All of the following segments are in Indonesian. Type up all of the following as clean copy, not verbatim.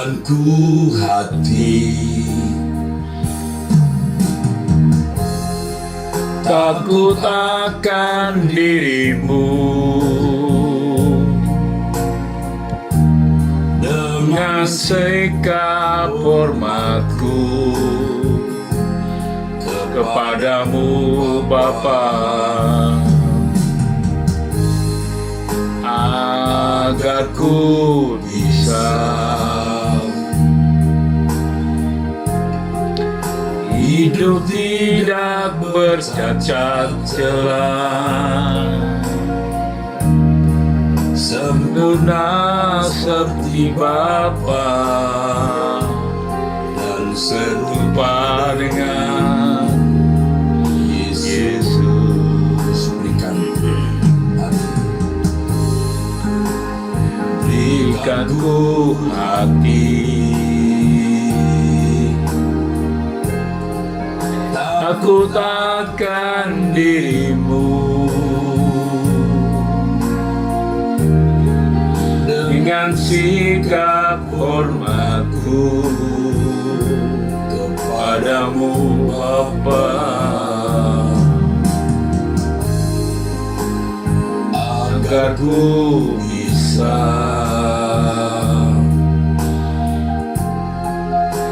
temanku hati, takut akan dirimu, dengan sikap hormatku kepadamu Bapa, agar ku bisa hidup tidak bercacat celah, sempurna seperti Bapa dan serupa dengan Yesus. Berikan ku hati, takut akan dirimu, dengan sikap hormatku kepadamu Bapa, agar ku bisa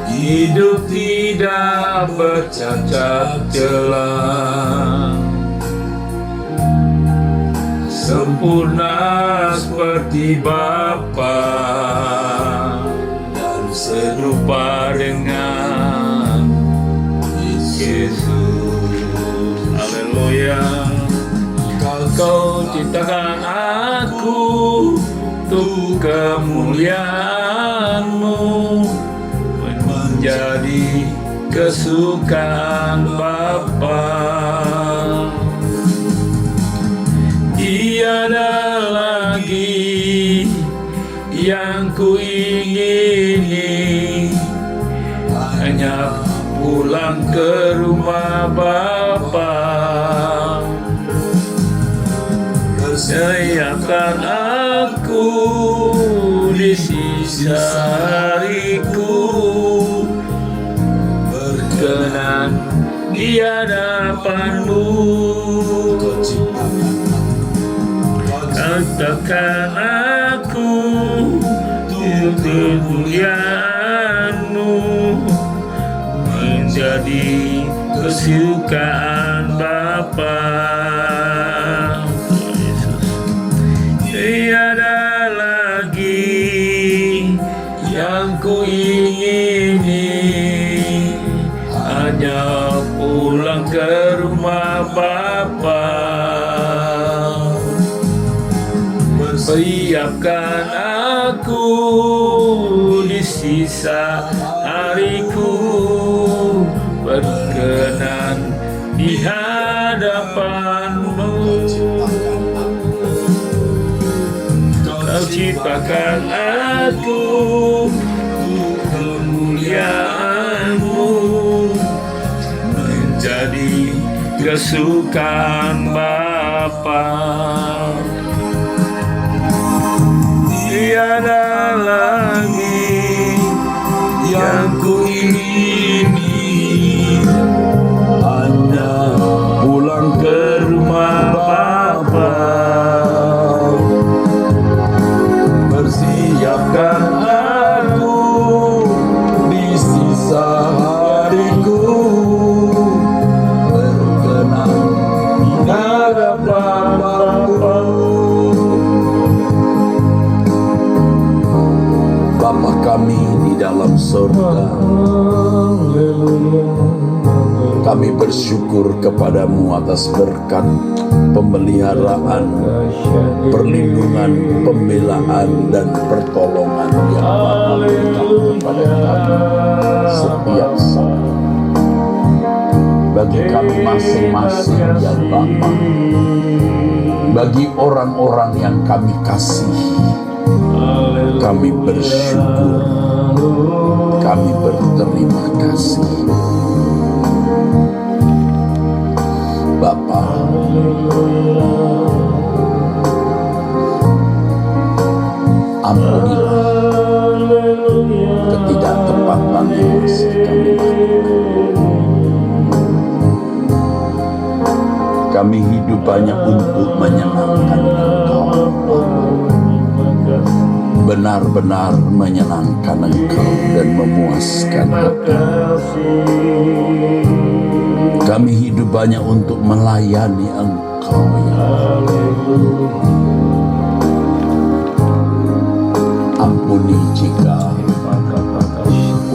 hidup tidak bercacat celah, sempurna seperti Bapa dan serupa dengan Yesus. Haleluya. Kau ciptakan aku untuk kemuliaan-Mu, menjadi kesukaan Bapa. Tiada lagi yang ku ingini, hanya pulang ke rumah Bapa. Percayakan aku di sisa hariku, berkenan di hadapan-Mu. Katakan aku untuk kemuliaan-Mu, menjadi kesukaan Bapa. Tiada lagi yang ku ingini, hanya pulang ke rumah Bapa. Persiapkan aku di sisa hariku, berkenan di hadapan-Mu. Kau ciptakan aku untuk kemuliaan-Mu, menjadi kesukaan Bapa. Tiada lagi yang ku ingini, hanya pulang ke rumah Bapa. Persiapkan aku di sisa hariku, berkenan di hadapan Bapa. Bapa kami di dalam surga, kami bersyukur kepadamu atas berkat pemeliharaan, perlindungan, pembelaan, dan pertolongan yang Bapa berikan kepada kami setiap saat. Bagi kami masing-masing ya Bapa, bagi orang-orang yang kami kasihi, kami bersyukur, kami berterima kasih. Bapa, ampunilah kami. Kami hidup hanya untuk menyenangkan Engkau, benar-benar menyenangkan Engkau dan memuaskan hati. Kami hidup hanya untuk melayani Engkau, ya Allah. Ampuni jika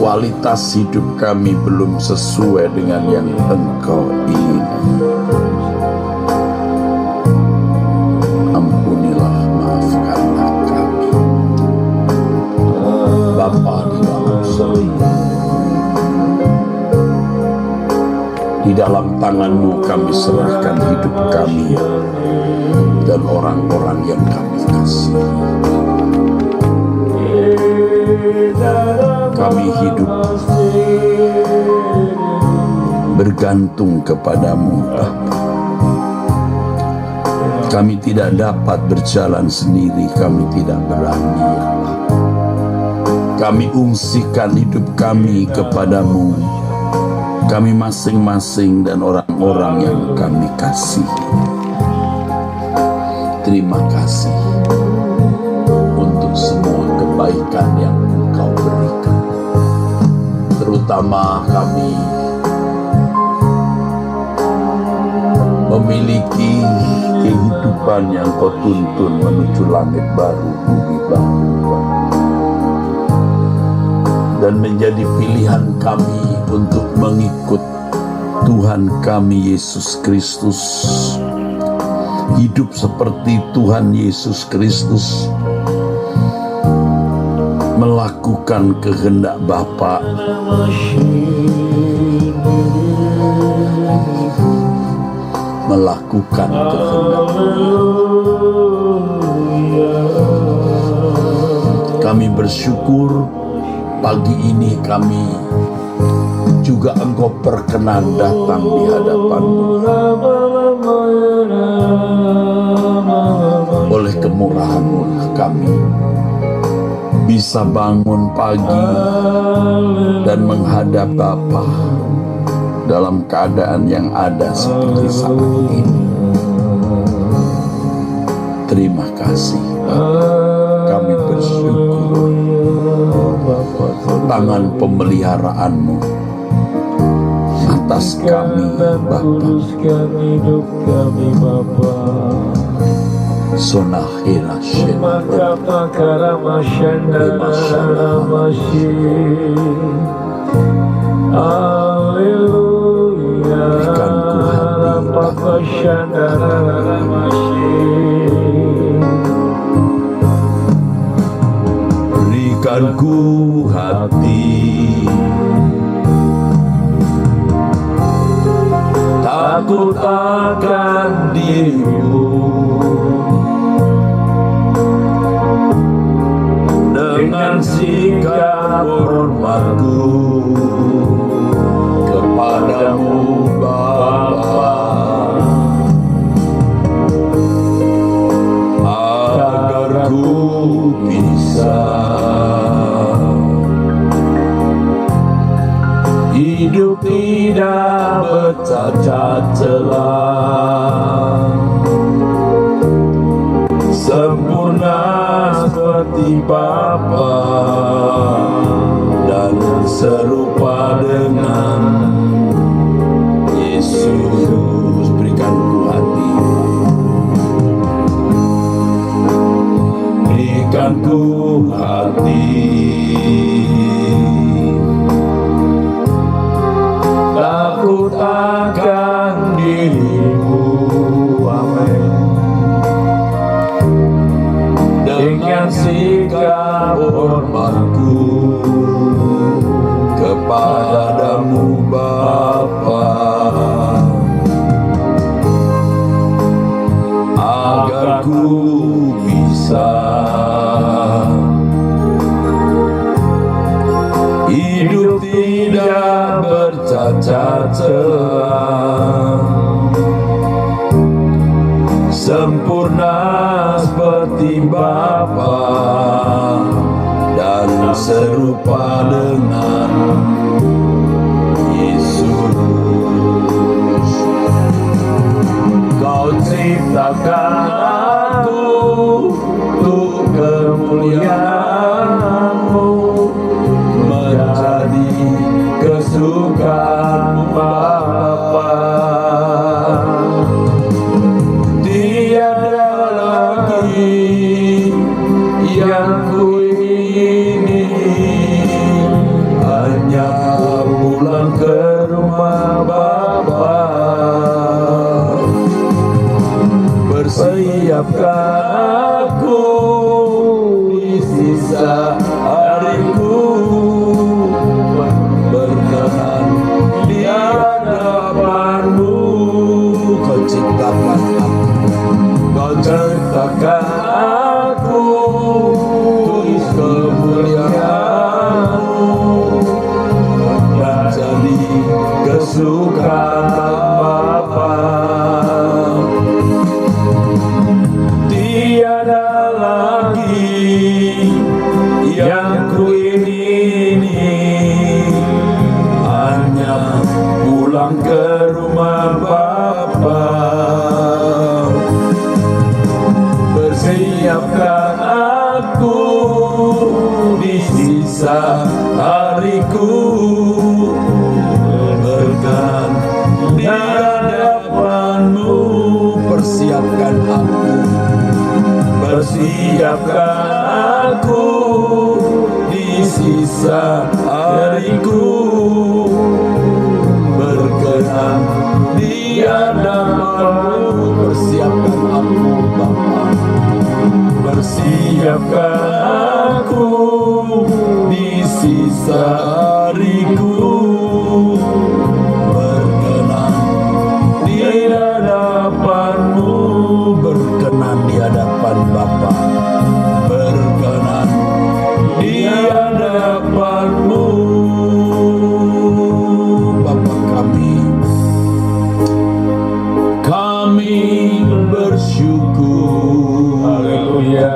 kualitas hidup kami belum sesuai dengan yang Engkau inginkan. Ampunilah, maafkanlah kami. Bapa di dalam surga, di dalam tangan-Mu kami serahkan hidup kami dan orang-orang yang kami kasihi. Kami hidup bergantung kepadamu, Bapa. Kami tidak dapat berjalan sendiri, kami tidak berani, ya Allah. Kami ungsikan hidup kami kepadamu, kami masing-masing dan orang-orang yang kami kasihi. Terima kasih untuk semua kebaikan yang Engkau berikan, terutama kami memiliki kehidupan yang Kau tuntun menuju langit baru, bumi baru, dan menjadi pilihan kami untuk mengikut Tuhan kami Yesus Kristus, hidup seperti Tuhan Yesus Kristus, melakukan kehendak Bapa, melakukan kehendak. Kami bersyukur pagi ini kami juga Engkau perkenan datang di hadapan-Mu. Oleh kemurahan-Mu kami bisa bangun pagi dan menghadap Bapa dalam keadaan yang ada seperti saat ini. Terima kasih, kami bersyukur tangan pemeliharaan-Mu atas kami, Bapa. Sonahira Shena Haleluya. Berikan ku hati takut akan dirimu, dengan sikap hormatku kepadamu Bapa, agar ku bisa hidup tidak bercacat celah, sempurna seperti Bapa dan serupa dengan Yesus. Berikan ku hati, berikan ku hati takut akan dirimu, amin. Dengan sikap hormatku kepadamu Bapa, agar ku bisa hidup tidak bercacat celah, sempurna seperti Bapa dan serupa dengan Persiapkan aku untuk kemuliaan-Mu, menjadi kesukaan Bapa. Tiada lagi yang kuingini, hanya pulang ke rumah Bapa. Persiapkan aku di sisa hariku, berkenan di hadapan-Mu. Kau ciptakan aku di kemuliaan-Mu, menjadi kesukaan Bapa. Tiada lagi yang kuingini, hanya pulang ke rumah Bapa. Persiapkan aku di sisa hariku, berkenan di hadapan-Mu. Persiapkan aku di sisa hariku, berkenan di hadapan-Mu. Persiapkan aku Bapa. Persiapkan aku di sisa hariku, berkenan di hadapan-Mu. Berkenan di hadapan Bapa, berkenan di hadapan-Mu. Bapa kami bersyukur, haleluya,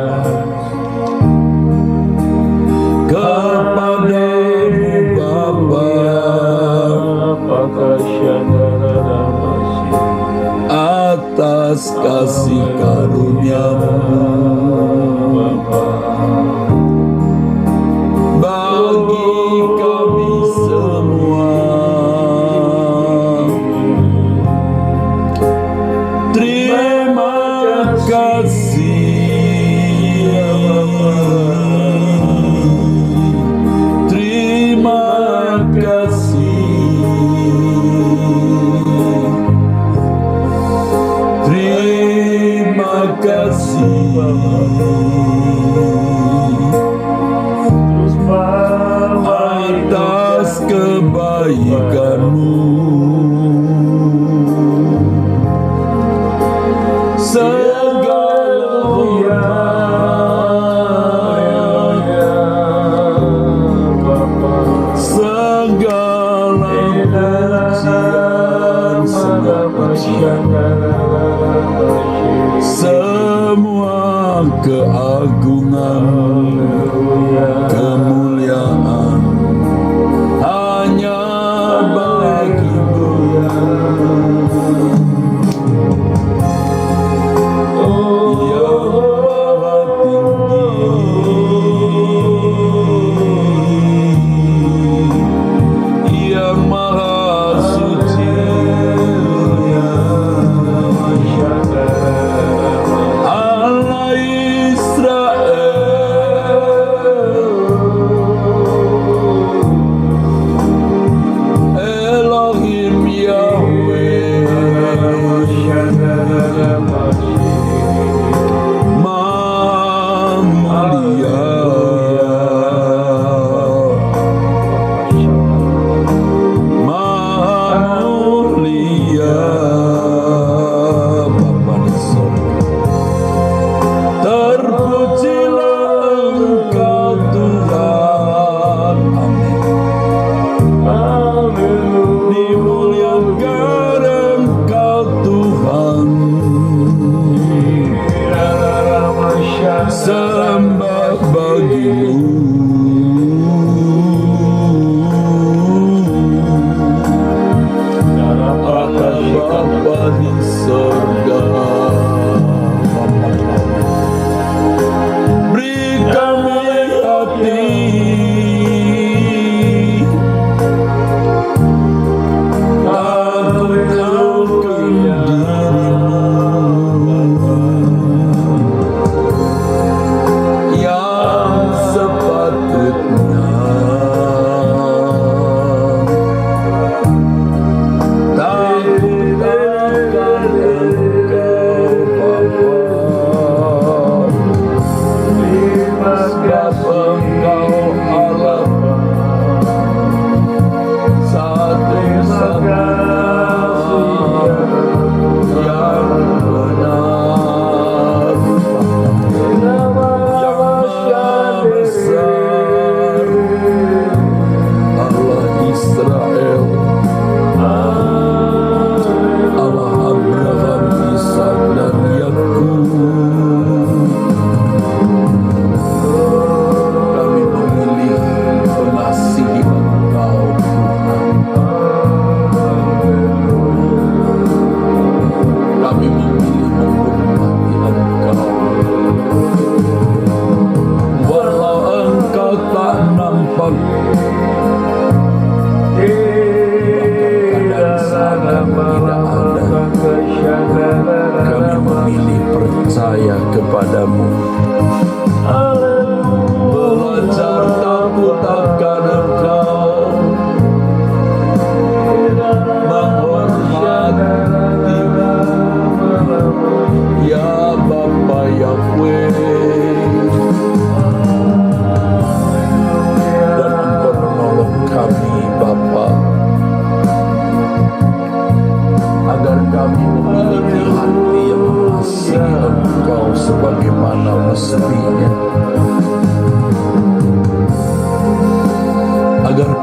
kepada-Mu Bapa, atas kasih karunia-Mu bagi kami semua. Terima kasih, terima kasih, terima kasih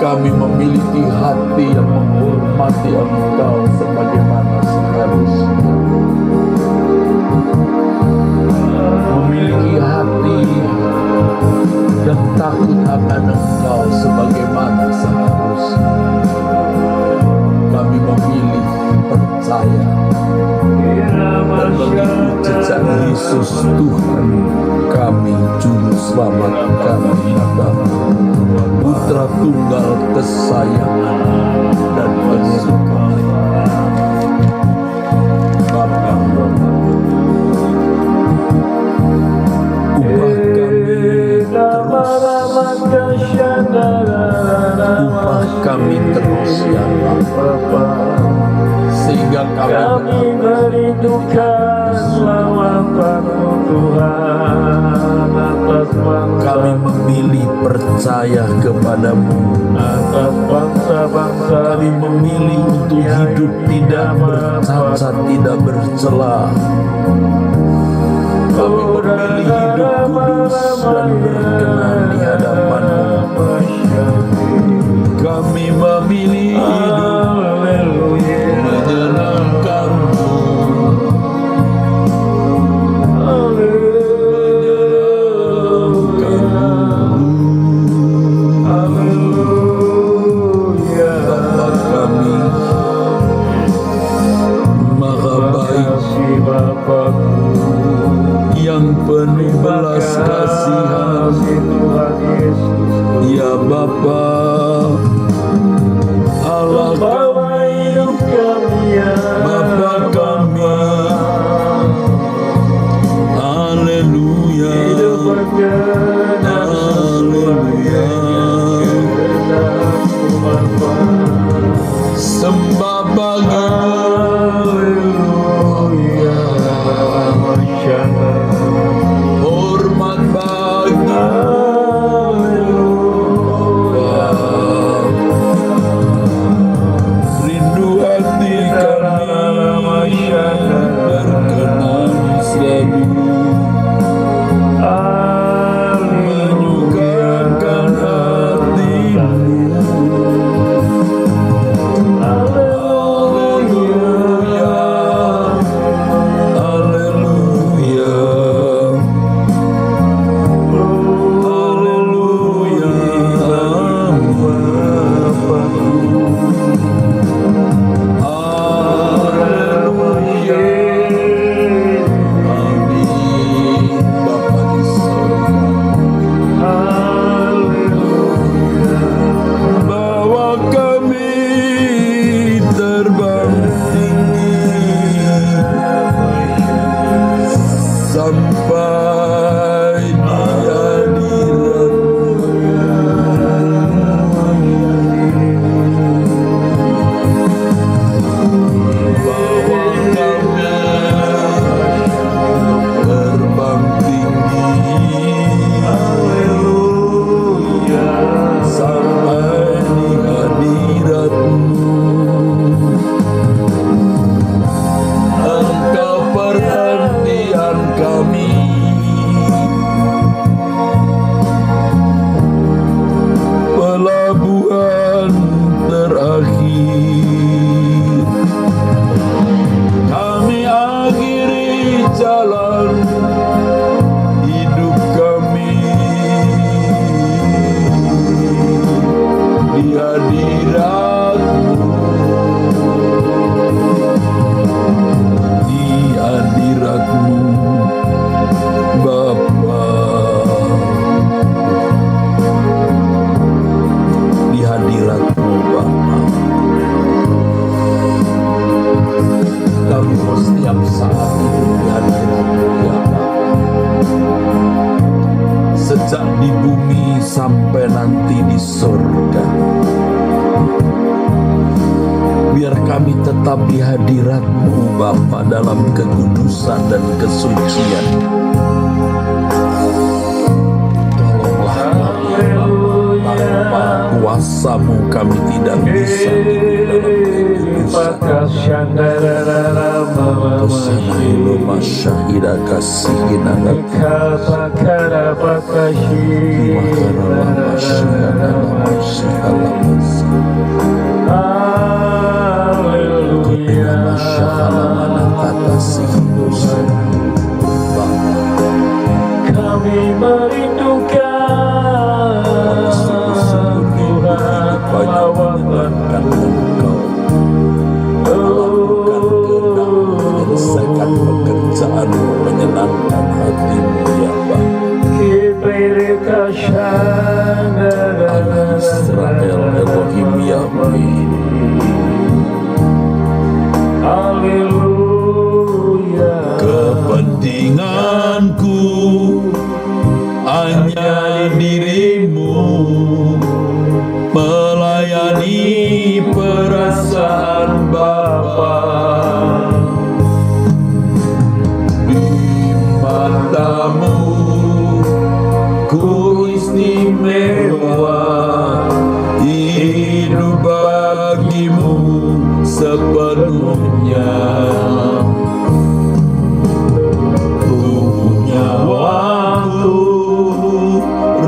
kami memiliki hati yang menghormati Engkau sebagaimana seharusnya. Memiliki hati yang takut akan Engkau sebagaimana seharusnya. Kami memilih percaya dan mengikuti jejak Yesus Tuhan kami, Juru Selamat kami, Putra Tunggal kesayangan dan kesukaan. Bapa, ubah kami terus ya Bapa, sehingga kami merindukan selawat-Mu Tuhan atas bangsa. Kami memilih percaya kepadamu atas bangsa-bangsa. Kami memilih untuk hidup tidak bercacat, tidak bercela. Kami memilih hidup kudus dan berkenan di hadapan-Mu. Kami memilih hidup menyenangkan-Mu. Bapa kami, Maha baik, yang penuh belas kasihan. Ya Bapa, Allah kami, Bapa kami, haleluya, haleluya, sembah bagi-Mu, hormat bagi-Mu. Rindu hati kami berkenan selalu menyukakan hati-Mu. Haleluya, haleluya, haleluya, amin. Bapa di sorga, bawa kami terbang tinggi sampai di hadirat-Mu. Bawa kami terbang tinggi sampai di hadirat-Mu. Engkau perhentian kami, pelabuhan terakhir. Kami akhiri jalan hidup kami di hadirat-Mu, di hadirat-Mu, Bapa, di hadirat-Mu, Bapa. Kami mau setiap saat hidup di hadirat-Mu, ya Bapa. Sejak di bumi sampai nanti di surga, biar kami tetap di hadirat-Mu, Bapa, dalam kekudusan dan kesucian. Tolonglah kami, Bapa. Tanpa kuasa-Mu kami tidak bisa hidup dalam kekudusan. Tusanahilu masyahida kasihina makara masyahada masyahada Allah Israel Elohim Yahweh. Haleluya. Kepentinganku hanya dirimu, melayani perasaan Bapa. Di matamu ku istimewa, hidup bagimu sepenuhnya. Tubuh nyawaku,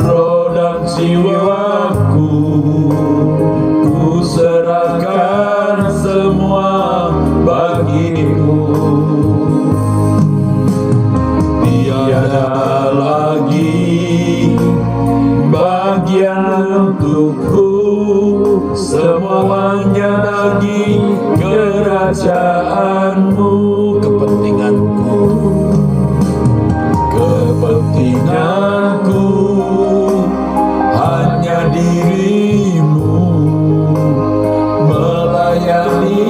roh dan jiwaku, ku serahkan semua bagimu. Tiada lagi bagian untukku, semuanya bagi kerajaanmu. Kepentinganku hanya dirimu, melayani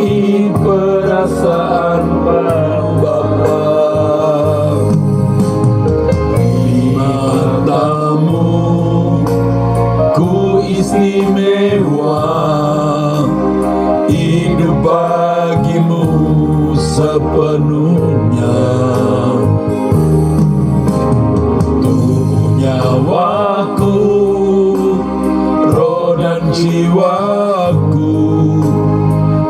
perasaan Bapa. Di matamu ku istimewa, hidup bagimu sepenuhnya. Tubuh nyawaku, roh dan jiwaku,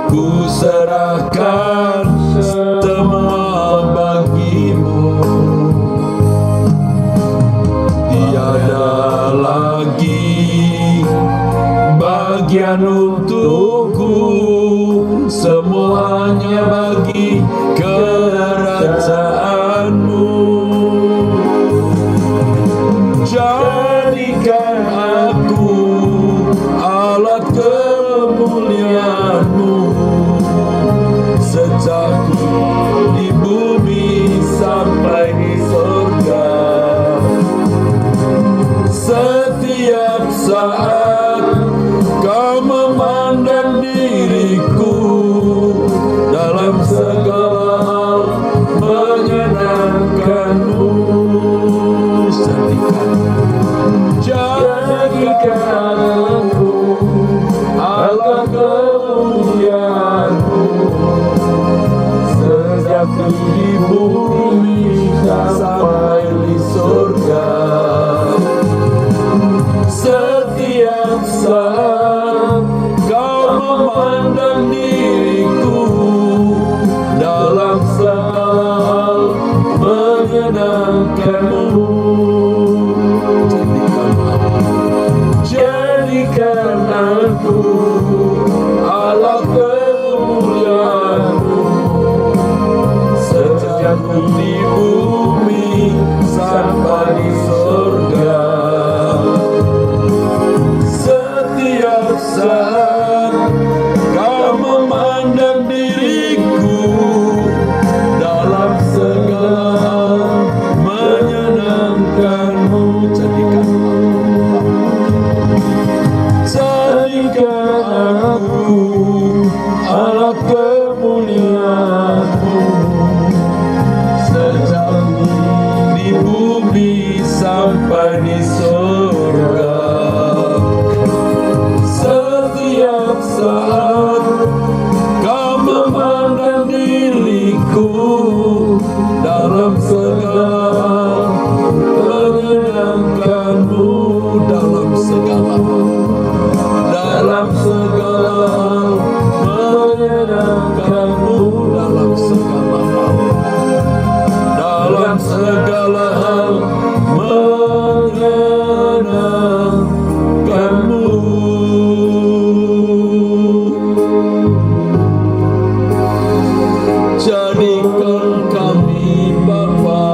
ku serahkan semua bagimu. Tiada lagi bagian untukku, semuanya bagi kerajaanmu. Jadikan aku alat kemuliaanmu, sejak di bumi sampai di surga. Setiap saat kau memandang diriku, dalam segala hal menyenangkanmu. Jadikan aku alat kemuliaanmu, sejak di bumi sampai di surga. Setiap saat kau memandang diriku, dalam segala hal menyenangkanmu. Jadikan aku alat kemuliaanmu, sejak di bumi sampai di surga. Setiap saat kau memandang diriku, dalam segala hal menyenangkanmu. Jadikan aku alat kemuliaanmu, sejak di bumi sampai di surga. Setiap saat kau memandang diriku, dalam segala hal menyenangkanmu. Dalam segala hal, dalam segala hal menyenangkanmu. Dalam segala hal, dalam segala hal menyenangkanmu. Jadikan kami Bapa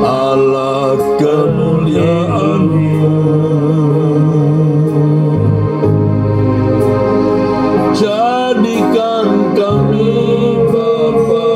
alat kemuliaan-Mu. Jadikan kami Bapa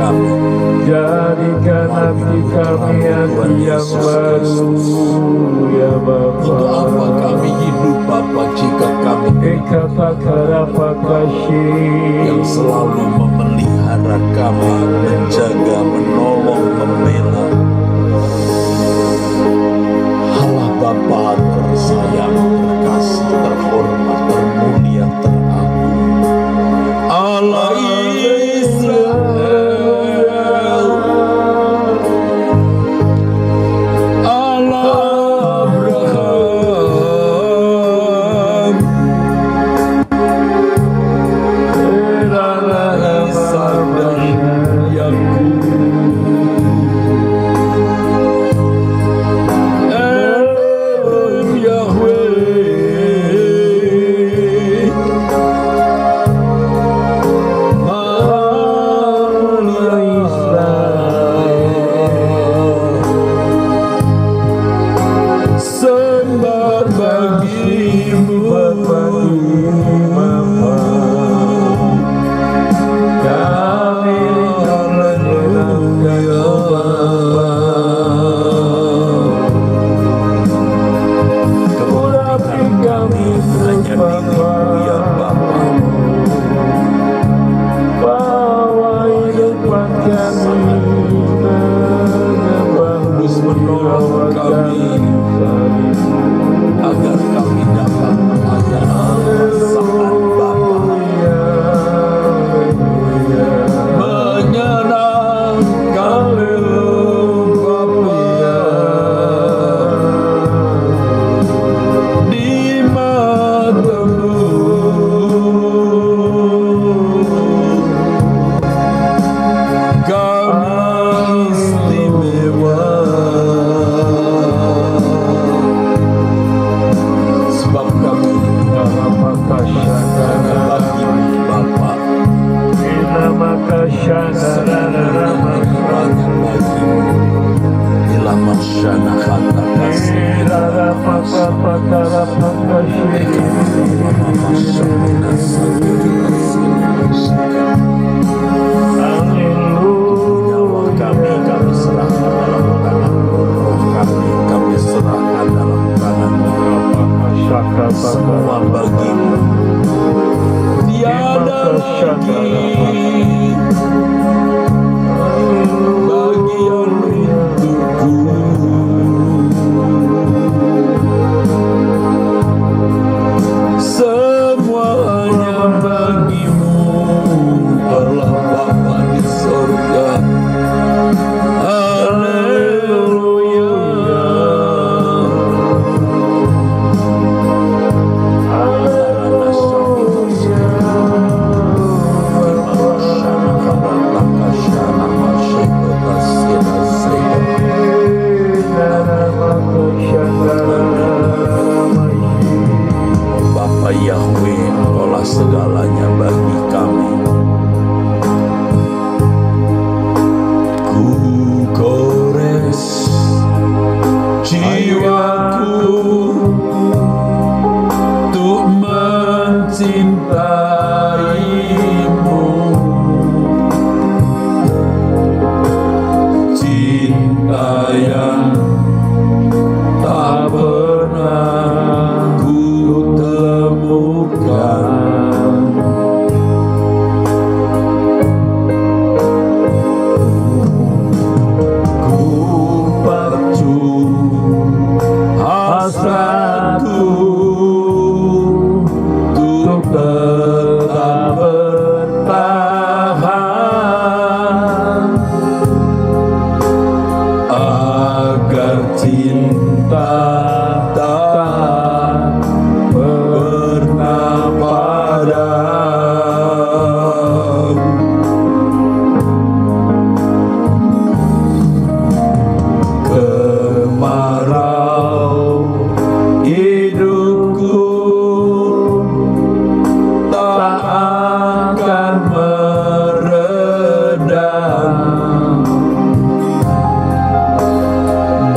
kami. Jadikan hati kami hati yang baru ya Bapa. Untuk apa kami hidup Bapa jika kami yang selalu memelihara kami, menjaga, menolong, membela. Allah Bapa tersayang, terkasih, terhormat, termulia, teragung, Allah Israel, Allah Abraham, Allah Ishak dan Yakub, agar kami dapat melayani perasaan Bapa, menyenangkan Bapa di matamu. Kami istimewa sebab kami bagimu Bapa, semuanya bagimu. Bila masyana kata kasih kami serahkan dalam tangan roh kami serahkan dalam tangan semua bagimu. Tiada lagi bagian untukku, semuanya bagimu Allah Bapa di surga. Haleluya. Bapa Yahweh, Engkaulah segalanya bagi kami. Ku kores jiwaku untuk mencintaimu, cinta yang tak pernah ku temukan. Ku pacu hasratku untuk tetap bertahan, agar cinta tak pernah padam. Kemarau hidupku tak akan meredam,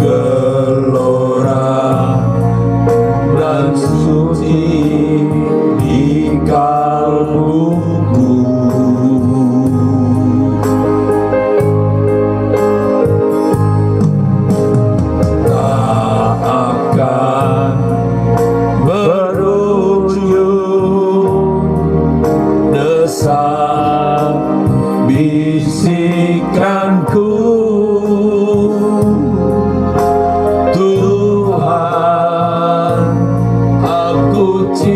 gelora dan suci di kalbuku.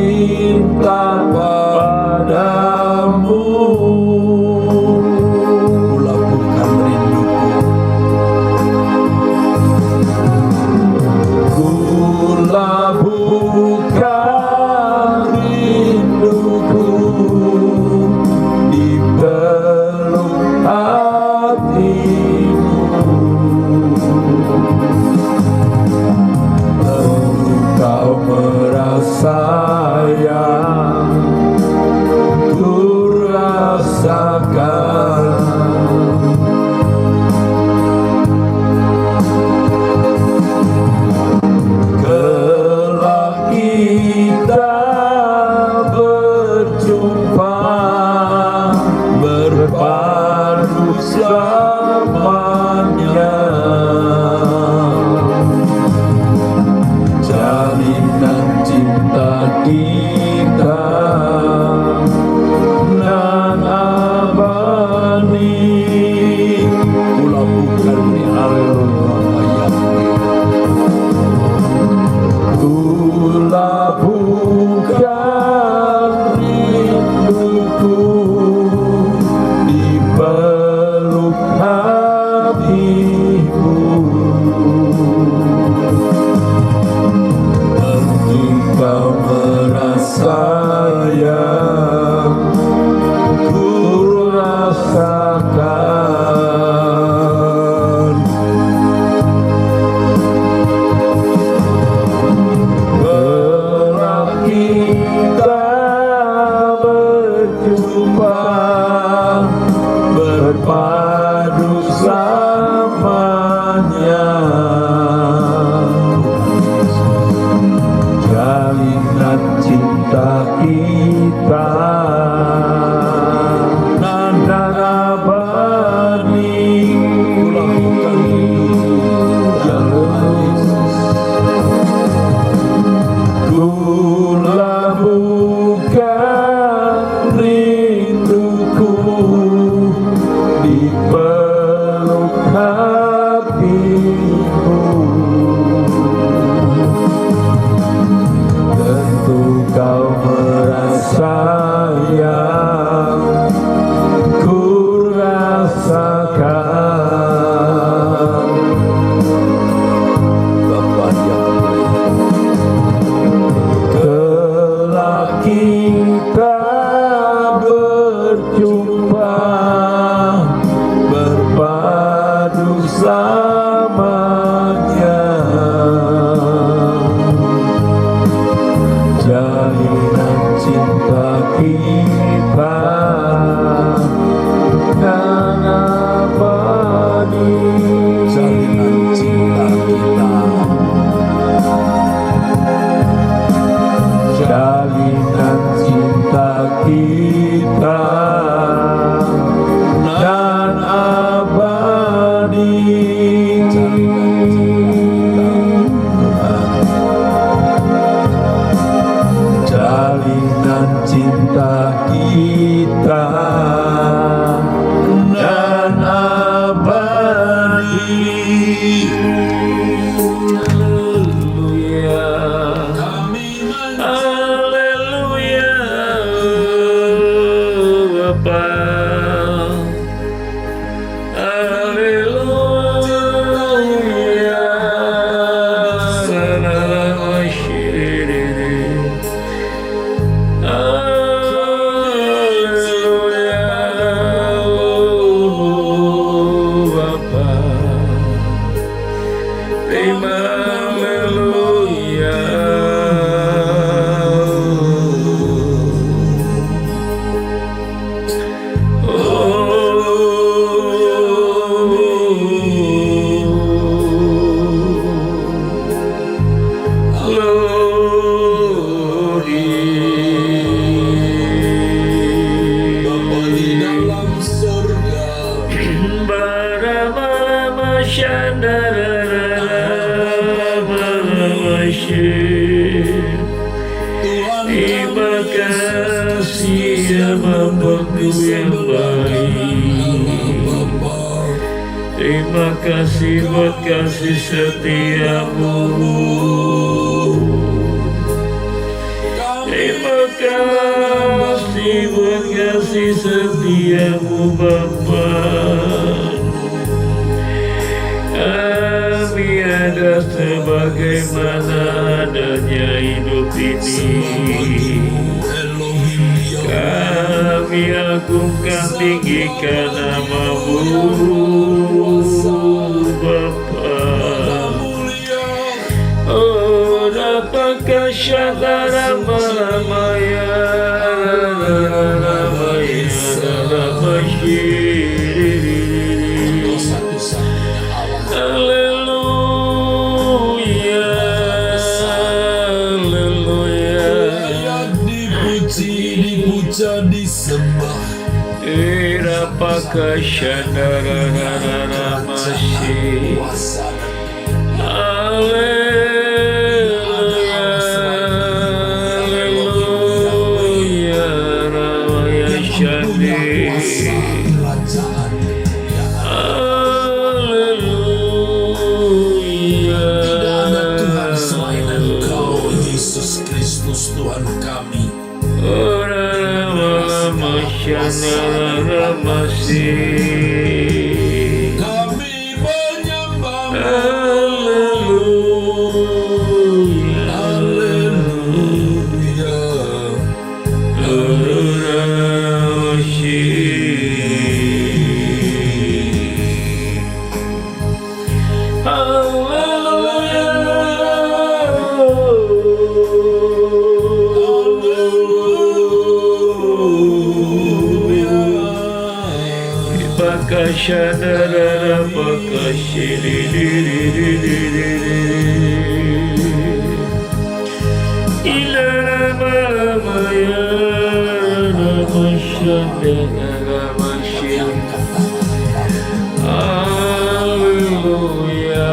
cinta padamu. Kulabuhkan rinduku, kulabuhkan rinduku di peluk hatimu. Kau merasa yang ku rasakan. Kelak kita berjumpa, berpadu selamanya. Jalinan cinta kita nan abadi. kulabuhkan di ayat Kulabuhkan rinduku di peluk hatimu. Tentu kau merasa yang ku rasakan. Kelak kita berjumpa, berpadu selamanya. Jalinan cinta kita nan abadi. Kulabuhkan rinduku di peluk hatimu. Tentu kau merasa yang ku rasakan. Bapa yang Kelak kita berjumpa, berpadu selamanya. Jalinan cinta kita nan abadi. jalinan cinta kita, Jalinan cinta kita dan abadi. Jalinan cinta kita dan abadi. Haleluya. Haleluya, Bapa. Haleluya. Salam asyiri. Haleluya, Bapa. Terima haleluya. Terima kasih ya Bapakku yang baik. Terima kasih buat kasih setiamu. Terima kasih buat kasih setiamu Bapa. Kami ada sebagaimana adanya hidup ini. Kami agungkan tinggikan nama-Mu Bapa. Oh, apakah syadara malamaya Haleluya, haleluya. Dipuja, disembah. Apakah syadara masih Haleluya, haleluya, Ramaya Shandi. Haleluya. Tidak ada Tuhan selain Engkau, Yesus Kristus Tuhan kami. Kami menyembah-Mu. Haleluya, Haleluya. Bakashadara Ilara Malamaya Ramashadara Mashir. Haleluya.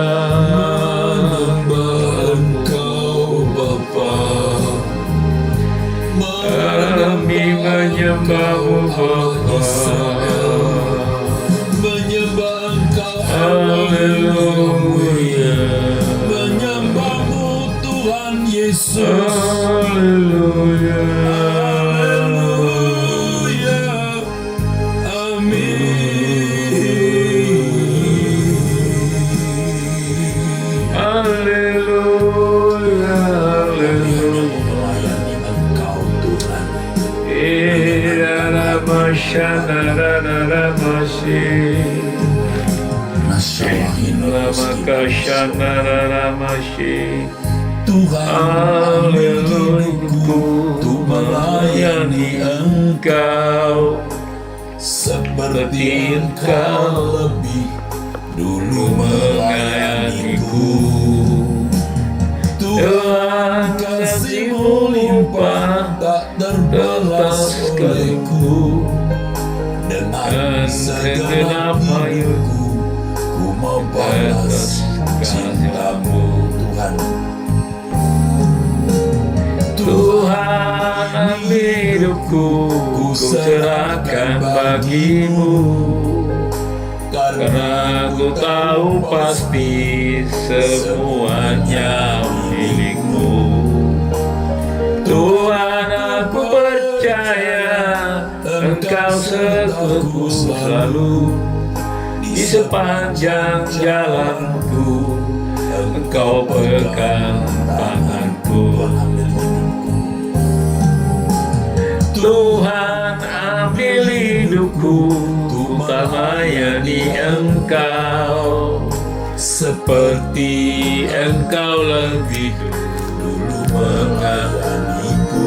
Menyembah Engkau Bapa. Kami menyembah-Mu Bapa. Menyembah Engkau. Haleluya. Menyembah-Mu Tuhan Yesus. Haleluya. Haleluya. Amin. Haleluya. Haleluya. Melayani Engkau Tuhan. Ramashadara Mashir. Masyarahin Ramakashadara Mashir. Tuhan Haleluya. untuk melayani Engkau seperti Engkau lebih dulu melayaniku. Tuhan kasih-Mu limpah tak terbalas olehku. Dengan segenap hidupku ku membalas cinta-Mu Tuhan. Tuhan, ambil hidupku, ku serahkan bagi-Mu. Karena ku tahu pasti semuanya milik-Mu. Tuhan, aku percaya Engkau sertaku selalu di sepanjang jalanku. Engkau pegang tanganku. Tuhan, ambil hidupku, ku melayani Engkau seperti Engkau lebih dulu melayaniku.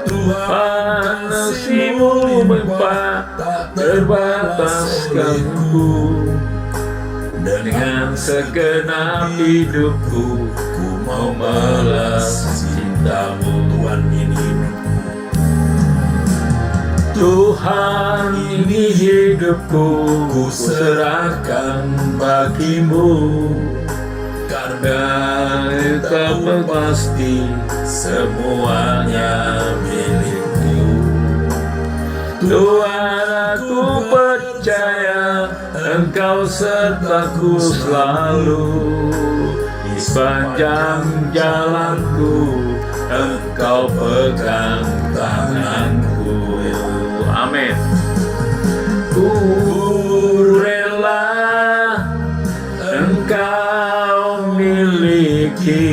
Tuhan, kasih-Mu melimpah tak terbataskanku. Dengan segenap hidupku, ku mau balas cinta-Mu. Tuhan ini Tuhan, ini hidupku, ku serahkan bagi-Mu. Karena Engkau pasti semuanya milik-Mu. Tuhan, aku percaya Engkau sertaku selalu di sepanjang jalanku. Engkau pegang tanganku. Amin. Ku rela Engkau miliki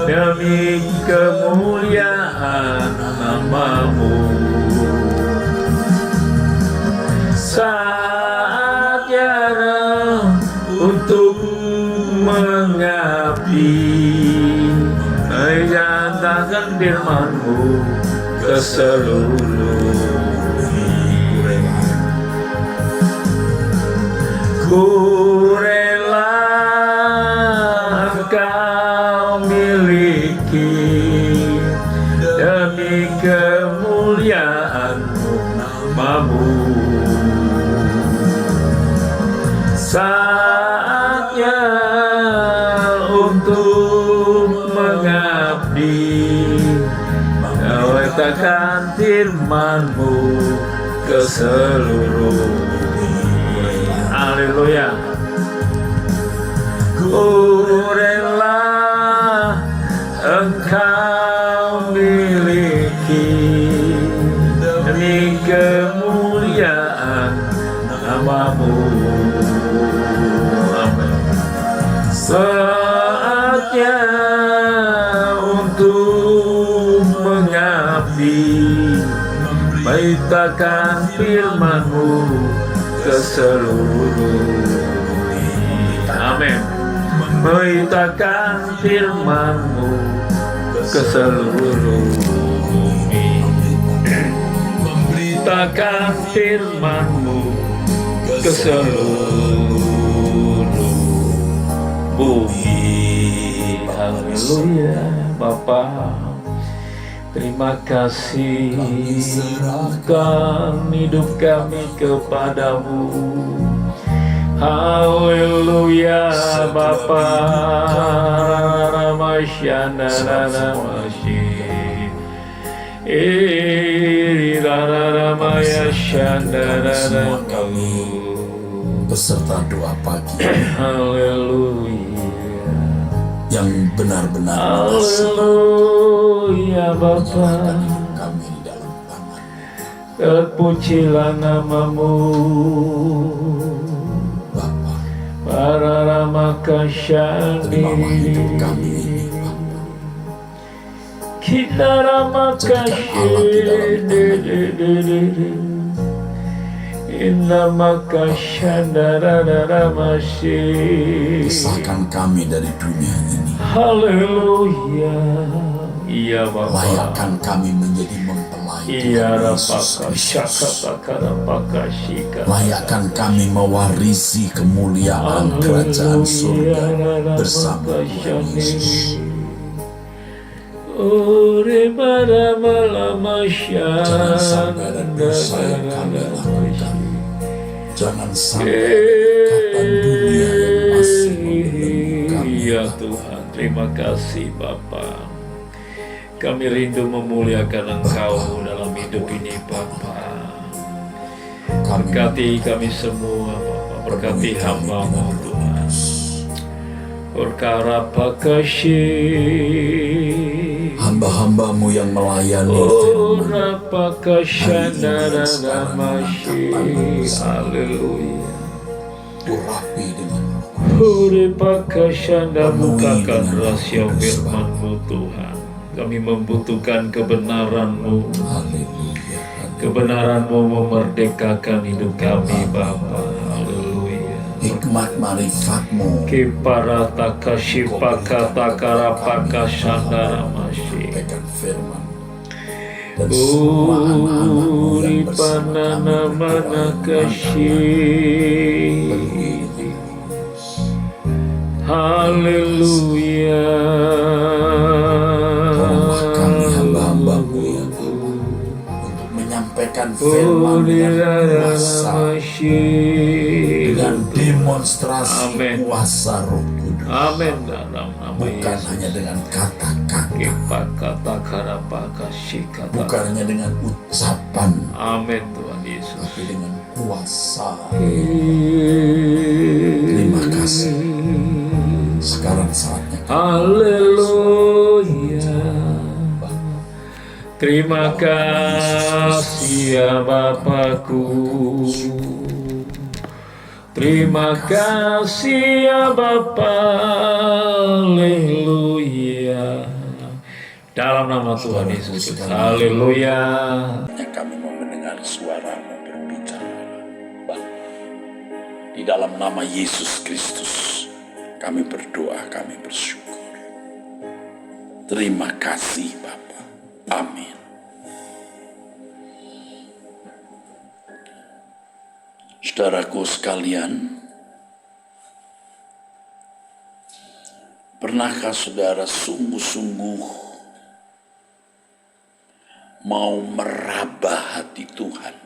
demi kemuliaan nama-Mu. Saatnya untuk mengabdi, menyatakan firman-Mu ke seluruh dunia. Ku rela Engkau miliki demi kemuliaan-Mu, nama-Mu. Saatnya untuk mengabdi, menyatakan firman-Mu ke seluruh dunia. Haleluya. Ku rela Engkau miliki demi kemuliaan nama-Mu. Amin. Saatnya untuk mengabdi, memberitakan firman-Mu ke seluruh dunia. Amin. Memberitakan firman-Mu ke seluruh dunia. Memberitakan firman-Mu ke seluruh bumi. Haleluya. Bapa, terima kasih, serahkan hidup kami kepadamu. Haleluya Bapa. Ramasyana Ramasyi Raramaya Syandara beserta doa pagi Haleluya. yang benar-benar Haleluya Bapa. kami di dalam tangan. Terpujilah nama-Mu Bapa, para terimalah hidup kami Ramakasyani. ini Bapa. Kita Ramakasyani. Inna Makasyandararamasyi. Pisahkan kami dari dunia ini. Haleluya. Iya Bapa. Layakkan kami menjadi mempelai Iya Tuhan Yesus Rapaka Kristus. Syakapaka Rapaka Shika. Layakkan kami mewarisi kemuliaan kerajaan surga bersama Tuhan Yesus. Ore pada malam Jangan sampai ada dosa yang kami lakukan. Jangan sampai ada ikatan dunia yang masih membelenggu kami. Ya Tuhan, terima kasih Bapa. Kami rindu memuliakan Engkau dalam hidup ini Bapa. Berkati kami semua Bapa, berkati hamba-Mu Tuhan. Perkara pakasih hamba-hamba-Mu yang melayani Ora pakasyanara namashi. Haleluya. urapi dengan Ure pakasyanda bukakan rahasia firman-Mu Tuhan. Kami membutuhkan kebenaran-Mu. haleluya. Kebenaran-Mu memerdekakan hidup kami Bapa. Haleluya. Hikmat marifat-Mu Kipara takashi pakata pakasyanara mashi. sampaikan firman dan semua anak-anak-Mu yang bersama kami Haleluya. tolonglah kami hamba-hamba-Mu yang untuk menyampaikan firman dengan kuasa, dengan demonstrasi Amin. kuasa Roh Kudus, Amin dalam nama bukan Yesus. hanya dengan kata-kata, Kipakata karapakashikata. bukan hanya dengan ucapan, Amin Tuhan Yesus. tapi dengan kuasa. Terima kasih. Sekarang saatnya Haleluya. Terima kasih ya Bapakku. Terima kasih ya Bapa. Haleluya. Dalam nama Tuhan Yesus. Haleluya. Kami mau mendengar suara-Mu berbicara. Bapa, di dalam nama Yesus Kristus, kami berdoa, kami bersyukur. Terima kasih Bapa. Amin. Saudaraku sekalian, pernahkah saudara sungguh-sungguh mau meraba hati Tuhan?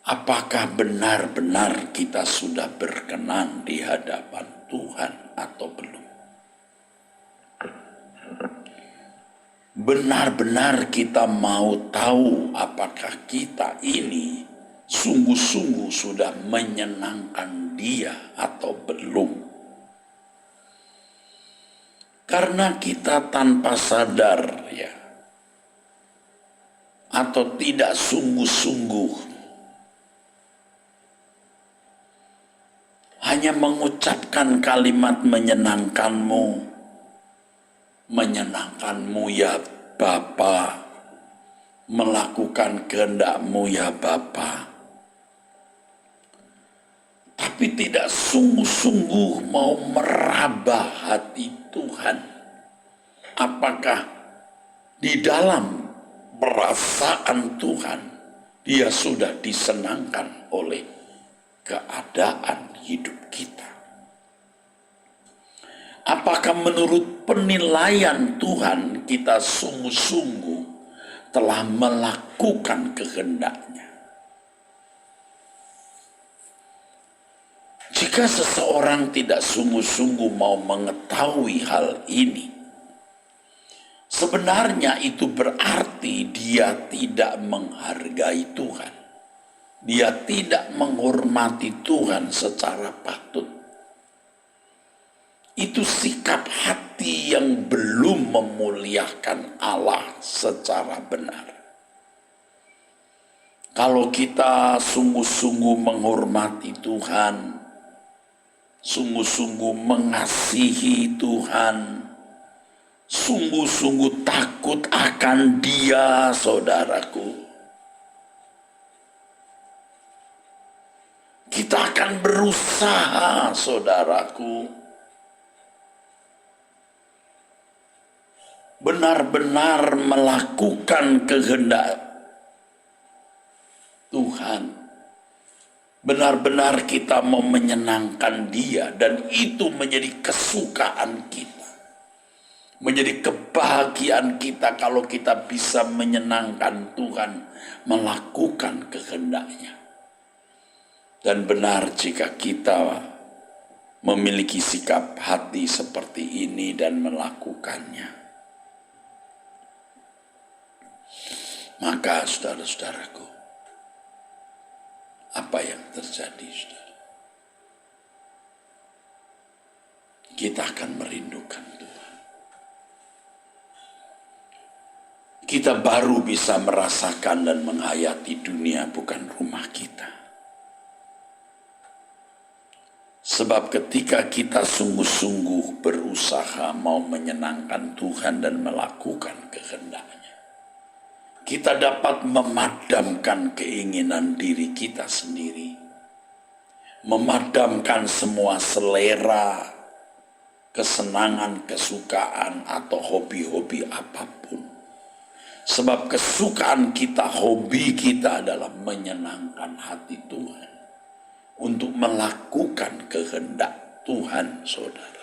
Apakah benar-benar kita sudah berkenan di hadapan Tuhan atau belum? Benar-benar kita mau tahu apakah kita ini sungguh-sungguh sudah menyenangkan Dia atau belum. Karena kita tanpa sadar ya, atau tidak sungguh-sungguh, hanya mengucapkan kalimat menyenangkanmu ya Bapa, melakukan kehendak-Mu ya Bapa, tapi tidak sungguh-sungguh mau meraba hati Tuhan. Apakah di dalam perasaan Tuhan Dia sudah disenangkan oleh keadaan hidup kita? Apakah menurut penilaian Tuhan kita sungguh-sungguh telah melakukan kehendak-Nya? Jika seseorang tidak sungguh-sungguh mau mengetahui hal ini, sebenarnya itu berarti dia tidak menghargai Tuhan. Dia tidak menghormati Tuhan secara patut. Itu sikap hati yang belum memuliakan Allah secara benar. Kalau kita sungguh-sungguh menghormati Tuhan, sungguh-sungguh mengasihi Tuhan, sungguh-sungguh takut akan Dia, saudaraku, kita akan berusaha, saudaraku, benar-benar melakukan kehendak Tuhan. Benar-benar kita mau menyenangkan Dia, dan itu menjadi kesukaan kita, menjadi kebahagiaan kita kalau kita bisa menyenangkan Tuhan, melakukan kehendak-Nya. Dan benar jika kita memiliki sikap hati seperti ini dan melakukannya, maka saudara-saudaraku, apa yang terjadi, saudara? Kita akan merindukan Tuhan. Kita baru bisa merasakan dan menghayati dunia bukan rumah kita. Sebab ketika kita sungguh-sungguh berusaha mau menyenangkan Tuhan dan melakukan kehendak-Nya, kita dapat memadamkan keinginan diri kita sendiri, memadamkan semua selera, kesenangan, kesukaan, atau hobi-hobi apapun. Sebab kesukaan kita, hobi kita adalah menyenangkan hati Tuhan, untuk melakukan kehendak Tuhan, saudara.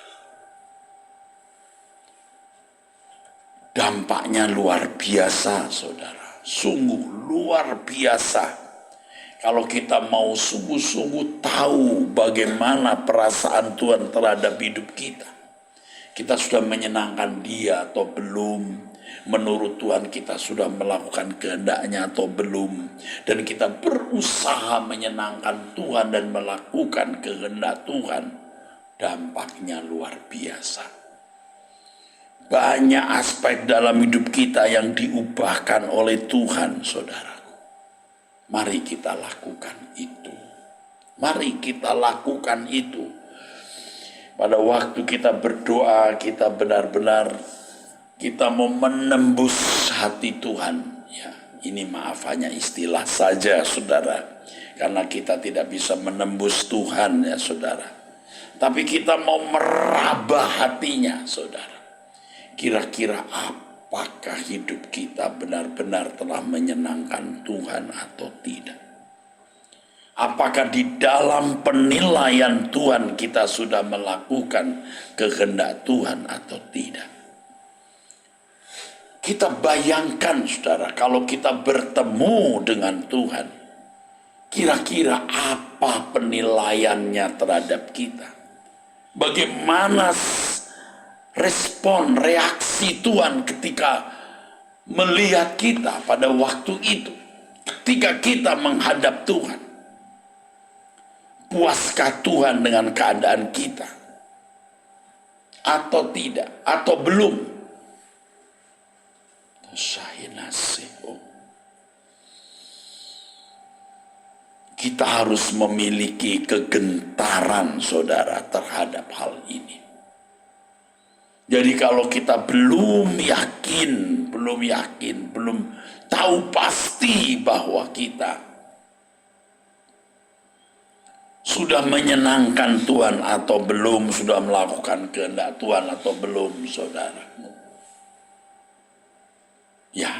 Dampaknya luar biasa, saudara. Sungguh luar biasa. Kalau kita mau sungguh-sungguh tahu bagaimana perasaan Tuhan terhadap hidup kita. Kita sudah menyenangkan Dia atau belum? Menurut Tuhan kita sudah melakukan kehendak-Nya atau belum? Dan kita berusaha menyenangkan Tuhan dan melakukan kehendak Tuhan. Dampaknya luar biasa. Banyak aspek dalam hidup kita yang diubahkan oleh Tuhan, saudaraku. Mari kita lakukan itu. Mari kita lakukan itu. Pada waktu kita berdoa, kita benar-benar kita mau menembus hati Tuhan. Ya, ini maaf hanya istilah saja, saudara. Karena kita tidak bisa menembus Tuhan, ya saudara. Tapi kita mau meraba hatinya, saudara. Kira-kira apakah hidup kita benar-benar telah menyenangkan Tuhan atau tidak? Apakah di dalam penilaian Tuhan kita sudah melakukan kehendak Tuhan atau tidak? Kita bayangkan, saudara, kalau kita bertemu dengan Tuhan, kira-kira apa penilaiannya terhadap kita? Bagaimana respon, reaksi Tuhan ketika melihat kita pada waktu itu, ketika kita menghadap Tuhan? Puaskah Tuhan dengan keadaan kita? Atau tidak? Atau belum? Kita harus memiliki kegentaran, saudara, terhadap hal ini. Jadi kalau kita belum yakin, belum tahu pasti bahwa kita sudah menyenangkan Tuhan atau belum, sudah melakukan kehendak Tuhan atau belum, saudara. Ya,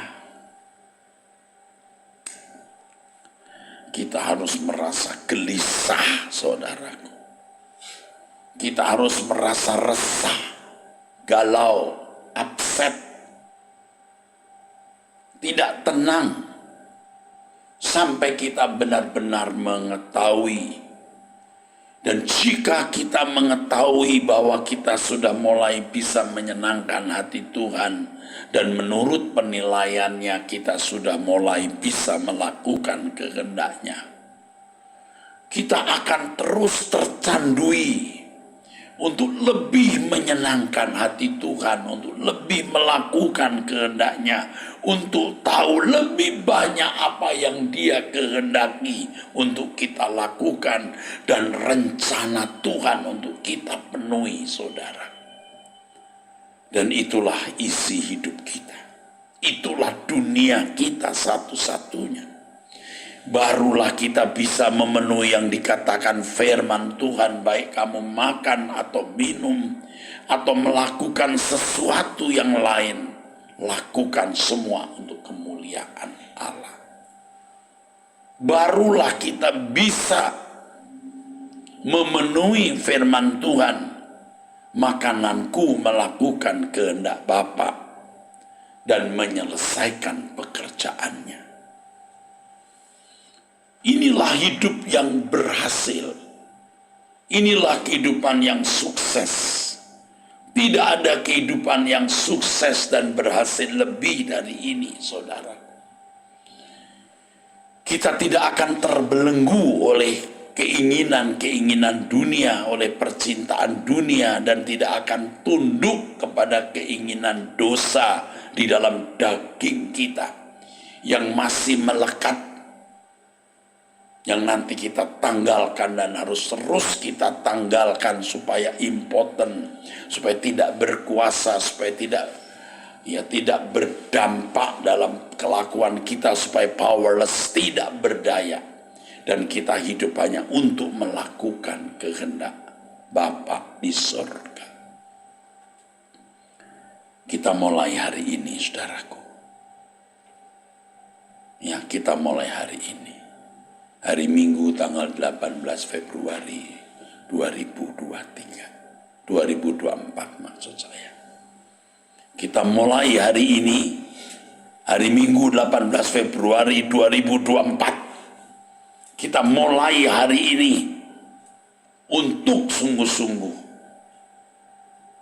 kita harus merasa gelisah, saudaraku. Kita harus merasa resah, galau, upset, tidak tenang, sampai kita benar-benar mengetahui. Dan jika kita mengetahui bahwa kita sudah mulai bisa menyenangkan hati Tuhan, dan menurut penilaiannya kita sudah mulai bisa melakukan kehendaknya, kita akan terus tercandui untuk lebih menyenangkan hati Tuhan, untuk lebih melakukan kehendaknya, untuk tahu lebih banyak apa yang Dia kehendaki untuk kita lakukan, dan rencana Tuhan untuk kita penuhi, saudara. Dan itulah isi hidup kita. Itulah dunia kita satu-satunya. Barulah kita bisa memenuhi yang dikatakan firman Tuhan, baik kamu makan atau minum atau melakukan sesuatu yang lain, lakukan semua untuk kemuliaan Allah. Barulah kita bisa memenuhi firman Tuhan, makananku melakukan kehendak Bapa dan menyelesaikan pekerjaannya. Inilah hidup yang berhasil. Inilah kehidupan yang sukses. Tidak ada kehidupan yang sukses dan berhasil lebih dari ini, saudara. Kita tidak akan terbelenggu oleh keinginan-keinginan dunia, oleh percintaan dunia, dan tidak akan tunduk kepada keinginan dosa di dalam daging kita yang masih melekat, yang nanti kita tanggalkan dan harus terus kita tanggalkan supaya impoten, supaya tidak berkuasa, supaya tidak berdampak dalam kelakuan kita, supaya powerless, tidak berdaya, dan kita hidup hanya untuk melakukan kehendak Bapa di surga. Kita mulai hari ini, saudaraku. Ya, kita mulai hari ini. Hari Minggu tanggal 18 Februari 2023. 2024 maksud saya. Kita mulai hari ini, hari Minggu 18 Februari 2024. Kita mulai hari ini untuk sungguh-sungguh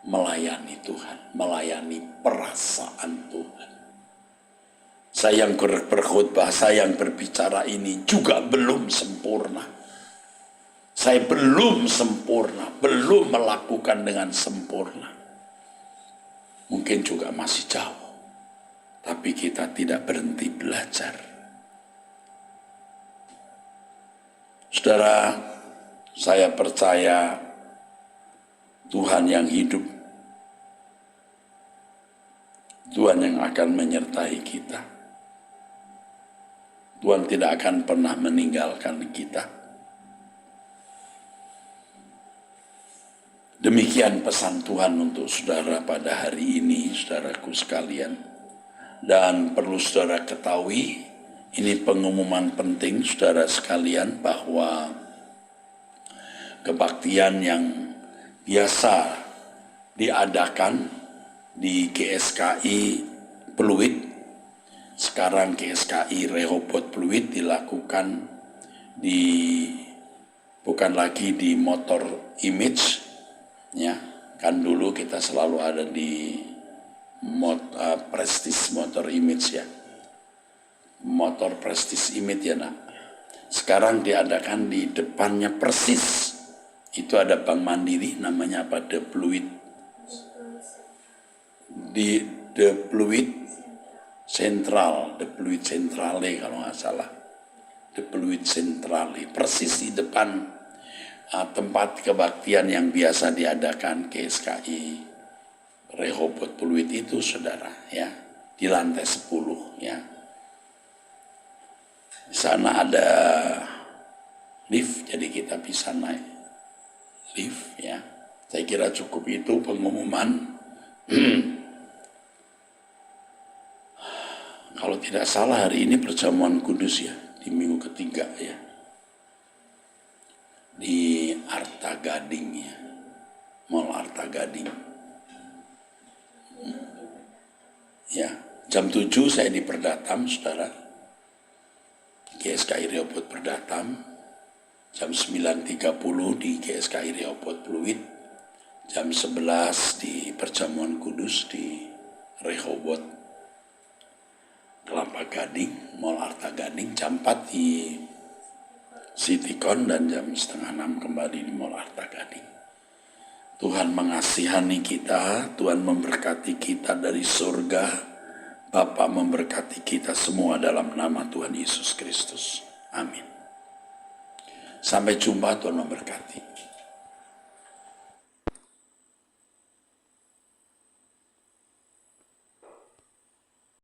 melayani Tuhan, melayani perasaan Tuhan. Saya yang berkhotbah, saya yang berbicara ini juga belum sempurna. Saya belum sempurna, belum melakukan dengan sempurna. mungkin juga masih jauh, tapi kita tidak berhenti belajar. Saudara, saya percaya Tuhan yang hidup, Tuhan yang akan menyertai kita. Tuhan tidak akan pernah meninggalkan kita. Demikian pesan Tuhan untuk saudara pada hari ini, saudaraku sekalian. Dan perlu saudara ketahui, ini pengumuman penting saudara sekalian, bahwa kebaktian yang biasa diadakan di GSKI Pluit, sekarang GSKI Rehoboth Pluit dilakukan bukan lagi di Motor Image, ya kan dulu kita selalu ada di Prestige Motor Image, ya, Motor Prestige Image, ya nak. Sekarang diadakan di depannya persis itu ada Bank Mandiri, namanya apa, The Pluit, di The Pluit Central, The Pluit Centrale kalau nggak salah, The Pluit Centrale, persis di depan tempat kebaktian yang biasa diadakan GSKI Rehoboth Pluit itu, saudara, ya, di lantai 10, ya. Di sana ada lift, jadi kita bisa naik lift, ya. Saya kira cukup itu pengumuman. Kalau tidak salah hari ini perjamuan kudus, ya, di minggu ketiga, ya, di Arta Gading, ya, Mall Arta Gading, ya. Jam 7 saya di Perdatam, saudara, GSKI Rehoboth Perdatam. Jam 9.30 di GSKI Rehoboth Pluit. Jam 11 di perjamuan kudus di Rehoboth Kelapa Gading, Mall Arta Gading. Jam 4 di Citycon, dan jam 5:30 kembali di Mall Arta Gading. Tuhan mengasihani kita, Tuhan memberkati kita dari surga. Bapa memberkati kita semua dalam nama Tuhan Yesus Kristus. Amin. Sampai jumpa, Tuhan memberkati.